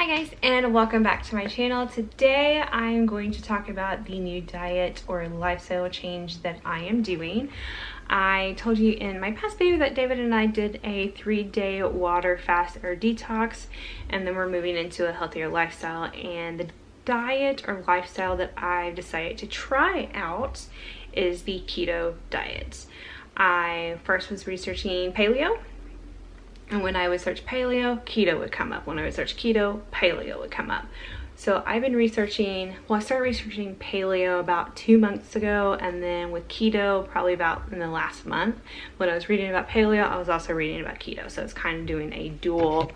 Hi guys, and welcome back to my channel. Today I'm going to talk about the new diet or lifestyle change that I am doing. I told you in my past video that David and I did a 3-day water fast or detox, and then we're moving into a healthier lifestyle. And the diet or lifestyle that I've decided to try out is the keto diet. I first was researching paleo. And when I would search paleo, keto would come up. When I would search keto, paleo would come up. So I've been researching, I started researching paleo about 2 months ago, and then with keto probably about in the last month. When I was reading about paleo, I was also reading about keto. So it's kind of doing a dual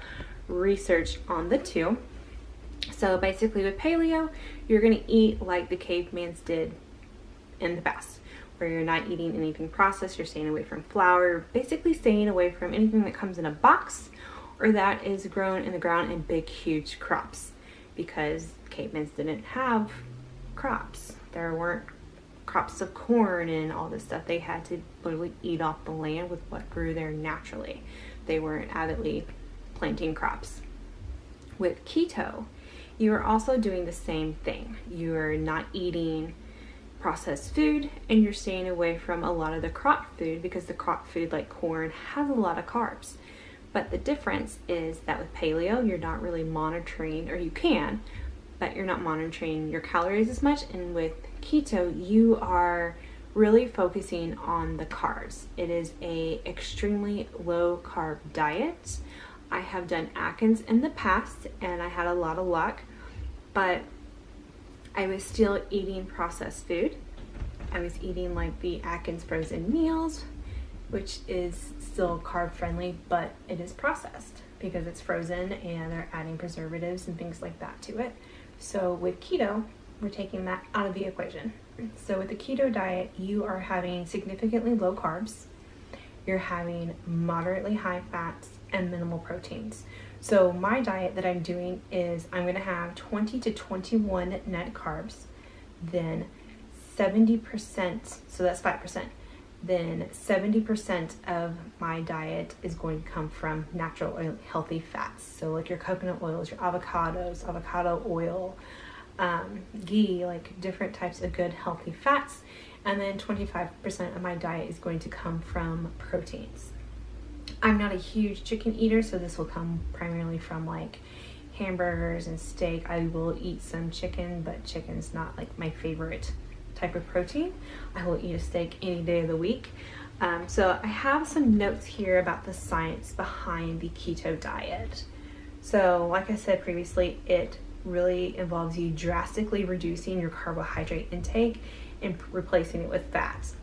research on the two. So basically with paleo, you're gonna eat like the cavemans did in the past, where you're not eating anything processed, you're staying away from flour, basically staying away from anything that comes in a box or that is grown in the ground in big, huge crops, because cavemen didn't have crops. There weren't crops of corn and all this stuff. They had to literally eat off the land with what grew there naturally. They weren't avidly planting crops. With keto, you are also doing the same thing. You are not eating processed food, and you're staying away from a lot of the crop food, because the crop food like corn has a lot of carbs. But the difference is that with paleo, you're not really monitoring, or you can, but you're not monitoring your calories as much. And with keto, you are really focusing on the carbs. It is a extremely low carb diet. I have done Atkins in the past and I had a lot of luck, but I was still eating processed food. I was eating like the Atkins frozen meals, which is still carb friendly, but it is processed because it's frozen and they're adding preservatives and things like that to it. So with keto, we're taking that out of the equation. So with the keto diet, you are having significantly low carbs, you're having moderately high fats and minimal proteins. So my diet that I'm doing is I'm going to have 20 to 21 net carbs, then 70%, so that's 5%, then 70% of my diet is going to come from natural oil, healthy fats. So like your coconut oils, your avocados, avocado oil, ghee, like different types of good healthy fats. And then 25% of my diet is going to come from proteins. I'm not a huge chicken eater, so this will come primarily from like hamburgers and steak. I will eat some chicken, but chicken's not like my favorite type of protein. I will eat a steak any day of the week. So I have some notes here about the science behind the keto diet. So like I said previously, it really involves you drastically reducing your carbohydrate intake and replacing it with fats.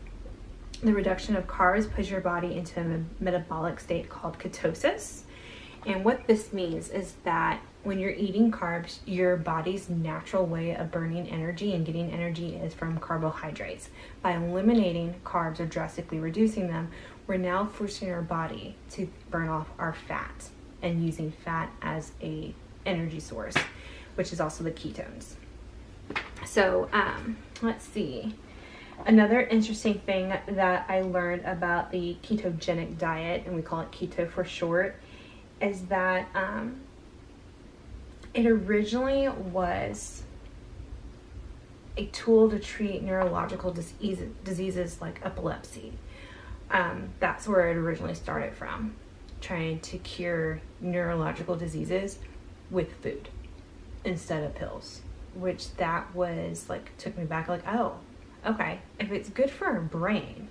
The reduction of carbs puts your body into a metabolic state called ketosis. And what this means is that when you're eating carbs, your body's natural way of burning energy and getting energy is from carbohydrates. By eliminating carbs or drastically reducing them, we're now forcing our body to burn off our fat and using fat as a energy source, which is also the ketones. So let's see. Another interesting thing that I learned about the ketogenic diet, and we call it keto for short, is that it originally was a tool to treat neurological diseases like epilepsy. That's where it originally started from, trying to cure neurological diseases with food instead of pills, which that was like, took me back like, oh, okay, if it's good for our brain,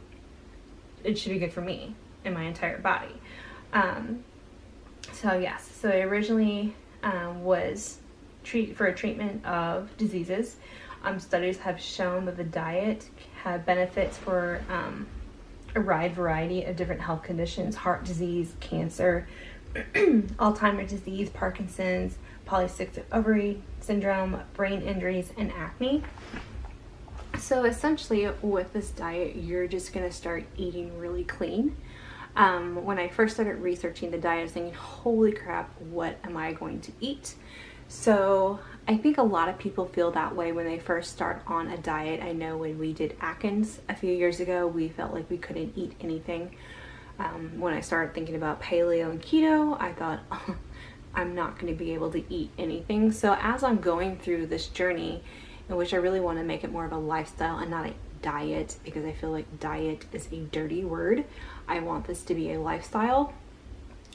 it should be good for me and my entire body. So yes, so it originally was for a treatment of diseases. Studies have shown that the diet had benefits for a wide variety of different health conditions: heart disease, cancer, Alzheimer's disease, Parkinson's, polycystic ovary syndrome, brain injuries, and acne. So essentially with this diet, you're just going to start eating really clean. When I first started researching the diet, I was thinking, holy crap, what am I going to eat? So I think a lot of people feel that way when they first start on a diet. I know when we did Atkins a few years ago, we felt like we couldn't eat anything. When I started thinking about paleo and keto, I thought, oh, I'm not going to be able to eat anything. So as I'm going through this journey, in which I really want to make it more of a lifestyle and not a diet, because I feel like diet is a dirty word. I want this to be a lifestyle.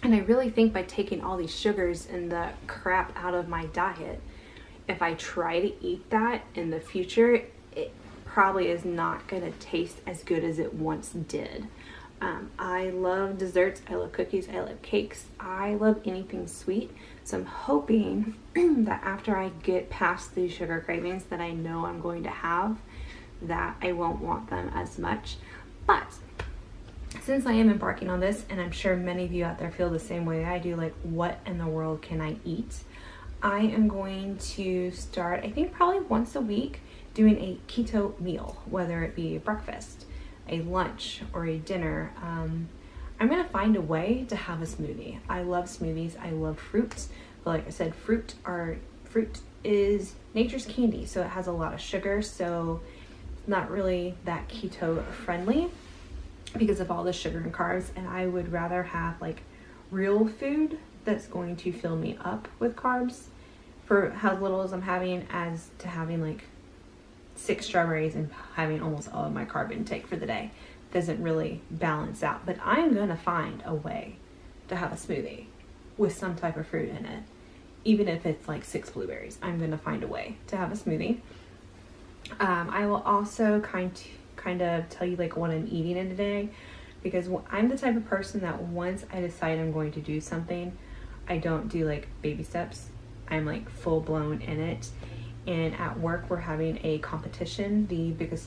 And I really think by taking all these sugars and the crap out of my diet, if I try to eat that in the future, it probably is not going to taste as good as it once did. I love desserts, I love cookies, I love cakes, I love anything sweet. So I'm hoping that after I get past these sugar cravings that I know I'm going to have, that I won't want them as much. But since I am embarking on this, and I'm sure many of you out there feel the same way I do, like what in the world can I eat? I am going to start, I think probably once a week, doing a keto meal, whether it be breakfast, a lunch, or a dinner. I'm gonna find a way to have a smoothie. I love smoothies, I love fruits, but like I said, fruit is nature's candy, so it has a lot of sugar, so it's not really that keto friendly because of all the sugar and carbs, and I would rather have like real food that's going to fill me up with carbs for how little as I'm having, as to having like 6 strawberries and having almost all of my carb intake for the day. Doesn't really balance out, but I'm gonna find a way to have a smoothie with some type of fruit in it. Even if it's like 6 blueberries, I'm gonna find a way to have a smoothie. I will also kind of tell you like what I'm eating in a day, because I'm the type of person that once I decide I'm going to do something, I don't do like baby steps. I'm like full blown in it. And at work, we're having a competition, the Biggest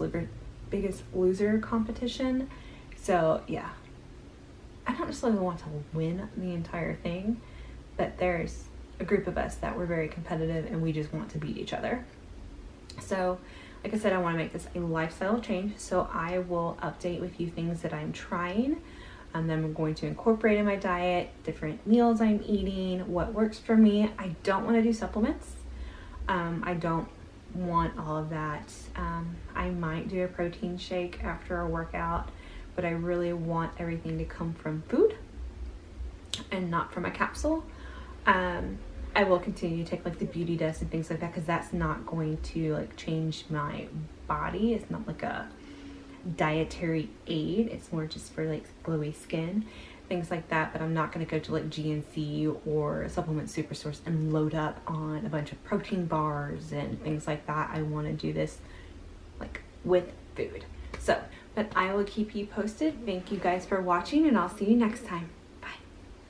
Loser competition. So yeah, I don't necessarily want to win the entire thing, but there's a group of us that we're very competitive and we just want to beat each other. So like I said, I want to make this a lifestyle change, so I will update with you things that I'm trying, and then I'm going to incorporate in my diet, different meals I'm eating, what works for me. I don't want to do supplements. I don't want all of that. I might do a protein shake after a workout, but I really want everything to come from food and not from a capsule. I will continue to take like the beauty dust and things like that, because that's not going to like change my body. It's not like a dietary aid. It's more just for like glowy skin, things like that. But I'm not going to go to like GNC or Supplement Superstores and load up on a bunch of protein bars and things like that. I want to do this like with food. So, but I will keep you posted. Thank you guys for watching, and I'll see you next time.